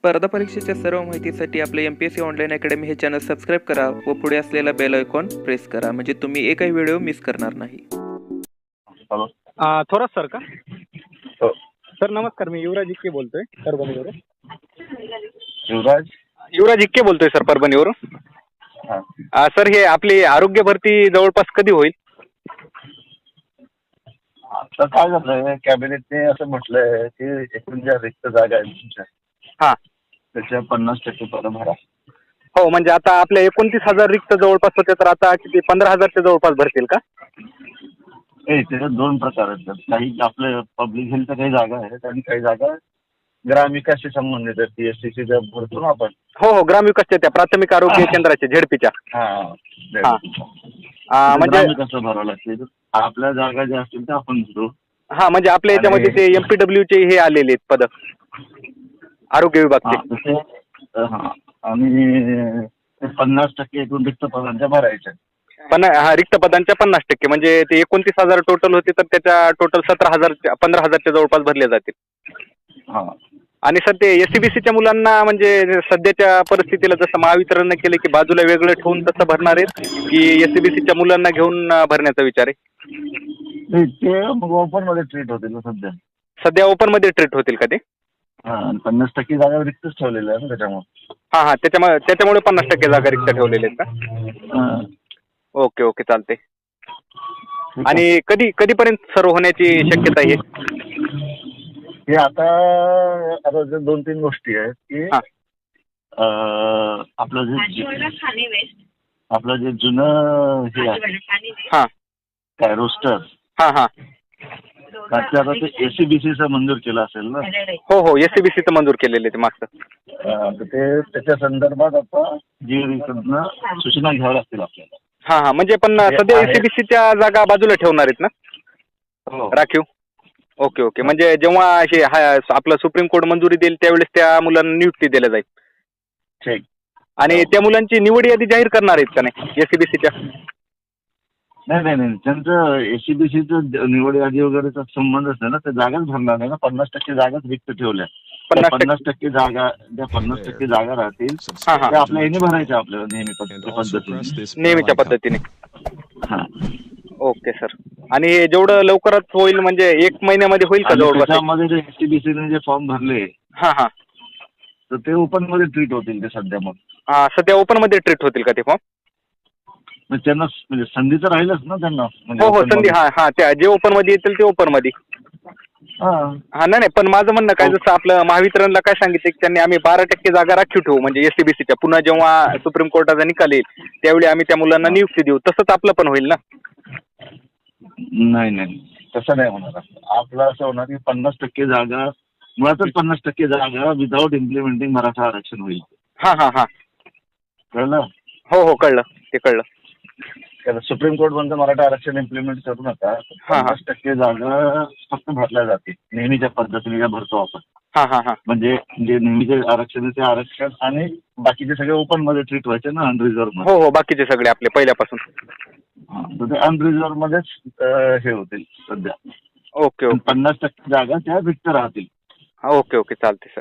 स्पर्धा परीक्षेच्या सर्व माहितीसाठी आपले MPSC ऑनलाईन अकॅडमी हे चॅनल सबस्क्राईब करा व पुढे असलेला बेल आयकॉन प्रेस करा म्हणजे तुम्ही एकही व्हिडिओ मिस करणार नाही. हॅलो. थोरात सर का? हो. सर नमस्कार, मी युवराज इक्के बोलतोय परभणीवरून. युवराज इक्के बोलतोय सर परभणीवरून. हा. सर हे आपली आरोग्य भरती जवळपास कधी होईल? आता काय झालंय, कॅबिनेटने असं म्हटलंय की एकूण ज्या रिक्त जागा आहेत तुमच्या हां. त्याच्या 50% पदं भरा. हो, म्हणजे आता आपल्या 29,000 रिक्त जवळपास होते, तर आता किती 15,000च्या जवळपास भरतील का? त्याच्यात दोन प्रकार आहेत. काही आपल्या पब्लिक हेल्थच्या काही जागा आहेत आणि काही जागा ग्रामविकासशी संबंधित आहेत. PSCC ज्या भरतो ना आपण. हो, ग्रामविकासच्या त्या प्राथमिक आरोग्य केंद्राच्या झेडपीच्या. म्हणजे ग्रामविकासला भरावं लागतील. आपल्या जागा ज्या असतील त्या आपण भरू. म्हणजे आपल्या याच्यामध्ये ते MPWचे हे आलेले आहेत पद, आरोग्य विभागचे. आणि 50% एकूण रिक्त पदांच्या भरायच्या. रिक्त पदांच्या 50%, म्हणजे ते 29,000 टोटल होते, तर त्याच्या टोटल 15,000च्या जवळपास भरले जातील. आणि सर ते SCBCच्या मुलांना म्हणजे सध्याच्या परिस्थितीला जसं महावितरणनं केलं की बाजूला वेगळं ठेवून तसं भरणार आहेत की SCBCच्या मुलांना घेऊन भरण्याचा विचार आहे? ते मग ओपन मध्ये ट्रीट होतील ना सध्या ओपन मध्ये ट्रीट होतील का ते? 50% जागा रिक्तच ठेवलेल्या आहे ना त्याच्यामुळे. त्याच्यामुळे 50% जागा रिक्त ठेवलेल्या आहेत का? ओके चालते. आणि कधीपर्यंत सर्व होण्याची शक्यता आहे? हे आता 2-3 गोष्टी आहेत की आपलं जे जुनं हे आहे काय रोस्टर आता ते SCBCचं मंजूर केलं असेल ना? हो, SCBCचं मंजूर केलेलं ते मागचं. ते त्याच्या संदर्भात आता GAVकडनं सूचना घ्याव्या लागतील आपल्याला. म्हणजे पण सध्या SCBCच्या जागा बाजूला ठेवणार आहेत ना राखीव? ओके. म्हणजे जेव्हा हे आपलं सुप्रीम कोर्ट मंजुरी देईल त्यावेळेस त्या मुलांना नियुक्ती दिल्या जाईल. ठीक. आणि त्या मुलांची निवड यादी जाहीर करणार आहेत का नाही SCBCच्या? नाही, त्यांचं SCBCचं निवड यादी वगैरेचा संबंधच नाही ना. त्या जागाच भरणार नाही ना. 50% जागाच रिक्त ठेवल्या. 50% जागा ज्या 50% जागा राहतील त्या आपल्या याने भरायच्या आपल्याला नेहमीच्या पद्धतीने. Okay sir. आणि जेवढं लवकरात होईल म्हणजे 1 महिन्यामध्ये होईल का जवळपास? त्याच्यामध्ये जे SCBCने जे फॉर्म भरले तर ते ओपन मध्ये ट्रीट होतील ते सध्या. मग सध्या ओपन मध्ये ट्रीट होतील का ते फॉर्म? त्यांना म्हणजे संधी तर राहीलच ना त्यांना. हो संधी. त्या जे ओपन मध्ये येतील ते ओपन मध्ये. नाही, पण माझं म्हणणं काय, जसं आपलं महावितरणला काय सांगितलं की त्यांनी आम्ही 12% जागा राखीव ठेवू म्हणजे SCBCच्या. पुन्हा जेव्हा सुप्रीम कोर्टाचा निकाल येईल त्यावेळी आम्ही त्या मुलांना नियुक्ती देऊ, तसंच आपलं पण होईल ना? नाही, तसं नाही होणार. आपलं असं होणार की 50% जागा, मुळातच 50% जागा विदाऊट इम्प्लिमेंटिंग मराठा आरक्षण होईल. कळलं? हो, कळलं. ते कळलं. सुप्रीम कोर्ट म्हणतं मराठा आरक्षण इम्प्लिमेंट करू नका. 50% जागा फक्त भरल्या जातील नेहमीच्या पद्धतीने भरतो आपण. म्हणजे जे नेहमीचे आरक्षण ते आरक्षण आणि बाकीचे सगळे ओपन मध्ये ट्रीट व्हायचे ना, अनरिझर्व्ह मध्ये. हो, बाकीचे सगळे आपले पहिल्यापासून. तर ते अनरिझर्व्ह मध्येच हे होतील सध्या. ओके. 50% जागा त्या रिक्त राहतील. ओके चालते सर.